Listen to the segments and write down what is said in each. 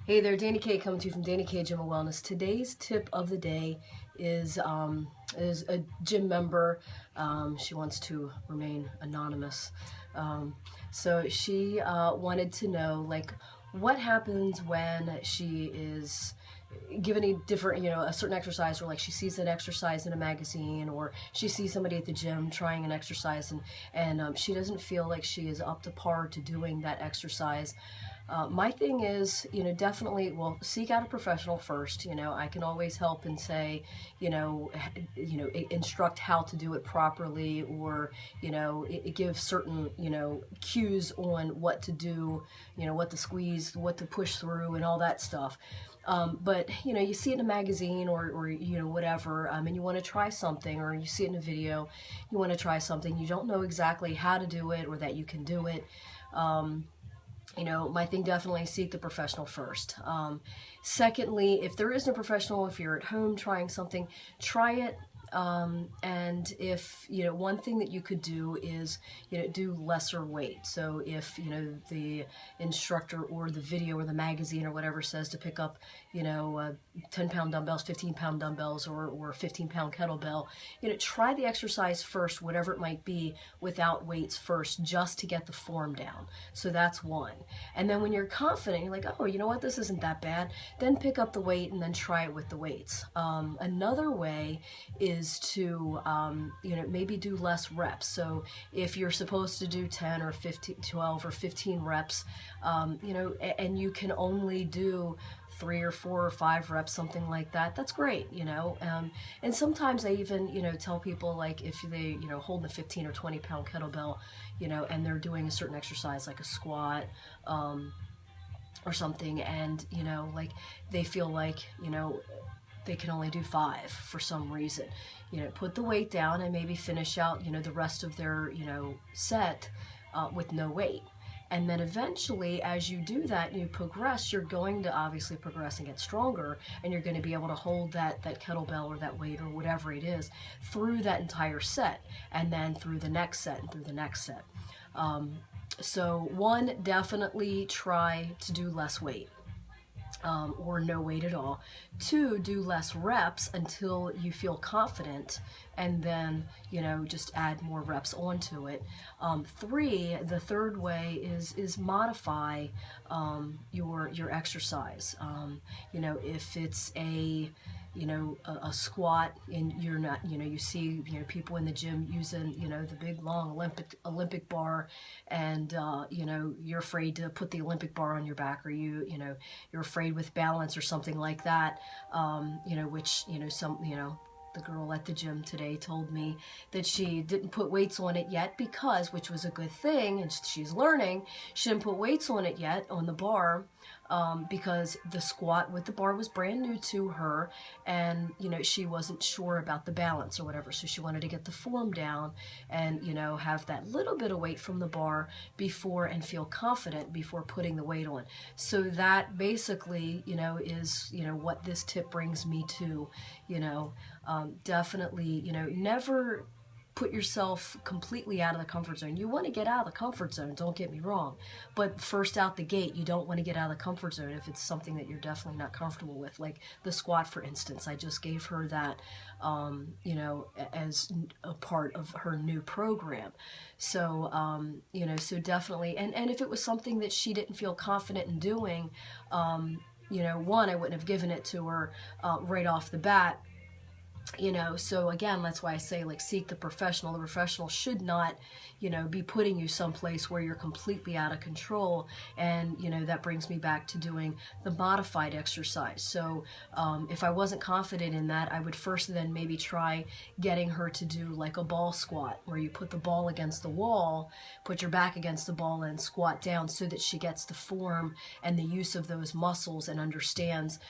Hey there, Danny K coming to you from Danny K Gym and Wellness. Today's tip of the day is a gym member. She wants to remain anonymous. So she wanted to know, like, what happens when she is given a different, a certain exercise, or like she sees an exercise in a magazine, or she sees somebody at the gym trying an exercise, and she doesn't feel like she is up to par to doing that exercise. My thing is, definitely, well, seek out a professional first. I can always help and say, instruct how to do it properly, or, it gives certain, cues on what to do, what to squeeze, what to push through, and all that stuff. But, you see it in a magazine or whatever, and you want to try something, or you see it in a video, you want to try something, you don't know exactly how to do it or that you can do it. My thing, definitely seek the professional first. Secondly, if there isn't a professional, if you're at home trying something, try it. And if, one thing that you could do is, do lesser weight. So if, the instructor or the video or the magazine or whatever says to pick up, 10-pound dumbbells, 15-pound dumbbells, or 15-pound kettlebell, try the exercise first, whatever it might be, without weights first, just to get the form down. So that's one. And then when you're confident, you're like, oh, you know what, this isn't that bad, then pick up the weight and then try it with the weights. Another way is to, maybe do less reps. So if you're supposed to do 10 or 15, 12 or 15 reps, and you can only do 3 or 4 or 5 reps, something like that, that's great, and sometimes I even, tell people, like, if they, hold a 15 or 20-pound kettlebell, and they're doing a certain exercise, like a squat, or something, and, like, they feel like, they can only do 5 for some reason. Put the weight down and maybe finish out, the rest of their, set with no weight. And then eventually, as you do that and you progress, you're going to obviously progress and get stronger, and you're going to be able to hold that kettlebell or that weight or whatever it is through that entire set, and then through the next set and through the next set. So one, definitely try to do less weight. Or no weight at all. 2, do less reps until you feel confident, and then, just add more reps onto it. 3, the third way is modify your exercise. If it's a squat, and you're not, you see, people in the gym using, the big long Olympic bar, and, you're afraid to put the Olympic bar on your back, or you're afraid with balance or something like that, which, the girl at the gym today told me that she didn't put weights on it yet because, which was a good thing, and she's learning, she didn't put weights on it yet, on the bar, because the squat with the bar was brand new to her, and, she wasn't sure about the balance or whatever, so she wanted to get the form down and, have that little bit of weight from the bar before, and feel confident before putting the weight on. So that basically, is, what this tip brings me to, definitely, never put yourself completely out of the comfort zone. You want to get out of the comfort zone, don't get me wrong, but first out the gate, you don't want to get out of the comfort zone if it's something that you're definitely not comfortable with, like the squat, for instance. I just gave her that, as a part of her new program. So, so definitely, and if it was something that she didn't feel confident in doing, one, I wouldn't have given it to her right off the bat. So again, that's why I say, like, seek the professional. The professional should not, be putting you someplace where you're completely out of control. And, that brings me back to doing the modified exercise. So if I wasn't confident in that, I would first then maybe try getting her to do like a ball squat, where you put the ball against the wall, put your back against the ball, and squat down, so that she gets the form and the use of those muscles, and understands,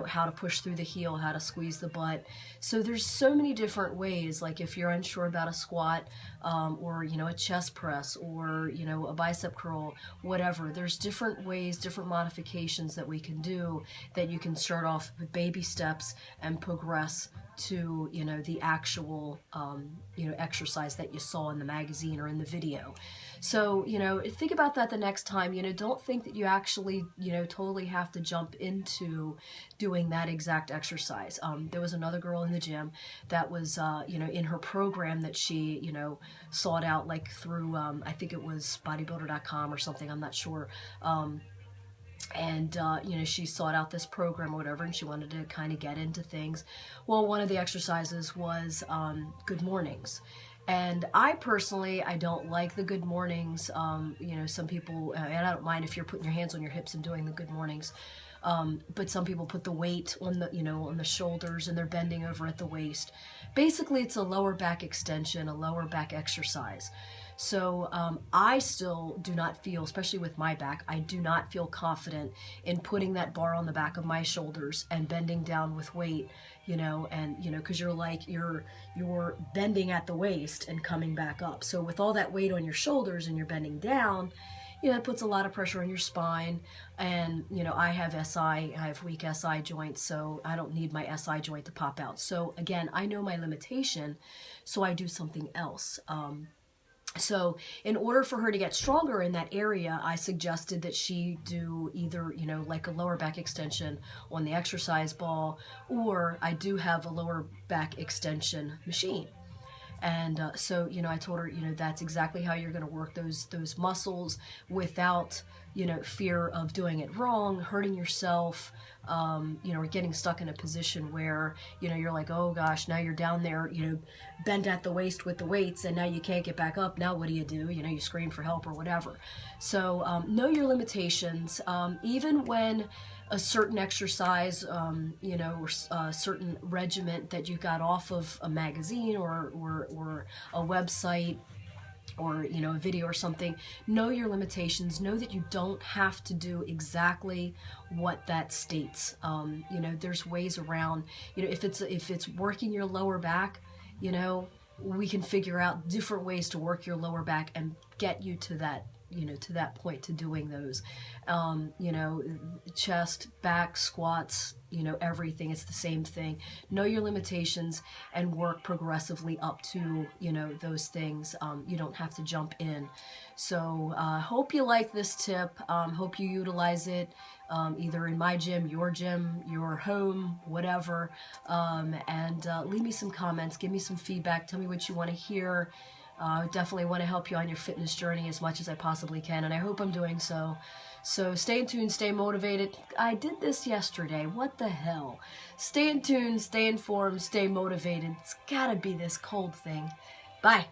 how to push through the heel, how to squeeze the butt. So there's so many different ways. Like if you're unsure about a squat, or a chest press, or a bicep curl, whatever, there's different ways, different modifications that we can do, that you can start off with baby steps and progress to, you know, the actual, you know, exercise that you saw in the magazine or in the video. So, you know, think about that the next time. You know, don't think that you actually, you know, totally have to jump into doing that exact exercise. There was another girl in the gym that was, you know, in her program that she, you know, sought out like through, I think it was bodybuilder.com or something, I'm not sure. You know, she sought out this program or whatever, and she wanted to kind of get into things. Well, one of the exercises was good mornings. And I personally, I don't like the good mornings. You know, some people, and I don't mind if you're putting your hands on your hips and doing the good mornings. But some people put the weight on the, you know, on the shoulders, and they're bending over at the waist. Basically, it's a lower back extension, a lower back exercise. So I still do not feel, especially with my back, I do not feel confident in putting that bar on the back of my shoulders and bending down with weight, you know, and, you know, because you're bending at the waist and coming back up. So with all that weight on your shoulders and you're bending down, you know, it puts a lot of pressure on your spine. And, you know, I have weak SI joints, so I don't need my SI joint to pop out. So again, I know my limitation, so I do something else. So in order for her to get stronger in that area, I suggested that she do either, you know, like a lower back extension on the exercise ball, or I do have a lower back extension machine. And so, you know, I told her, you know, that's exactly how you're going to work those muscles without, you know, fear of doing it wrong, hurting yourself, you know, or getting stuck in a position where, you know, you're like, oh gosh, now you're down there, you know, bent at the waist with the weights, and now you can't get back up. Now what do? You know, you scream for help or whatever. So know your limitations, even when a certain exercise, you know, or a certain regiment that you got off of a magazine or a website, or, you know, a video or something. Know your limitations. Know that you don't have to do exactly what that states. You know, there's ways around. You know, if it's working your lower back, you know, we can figure out different ways to work your lower back and get you to that, you know, to that point, to doing those. You know, chest, back, squats, you know, everything. It's the same thing. Know your limitations and work progressively up to, you know, those things. You don't have to jump in. So hope you like this tip. Hope you utilize it either in my gym, your home, whatever. And leave me some comments. Give me some feedback. Tell me what you want to hear. Definitely want to help you on your fitness journey as much as I possibly can, and I hope I'm doing so. So stay in tune, stay motivated. I did this yesterday. What the hell? Stay in tune, stay informed, stay motivated. It's gotta be this cold thing. Bye.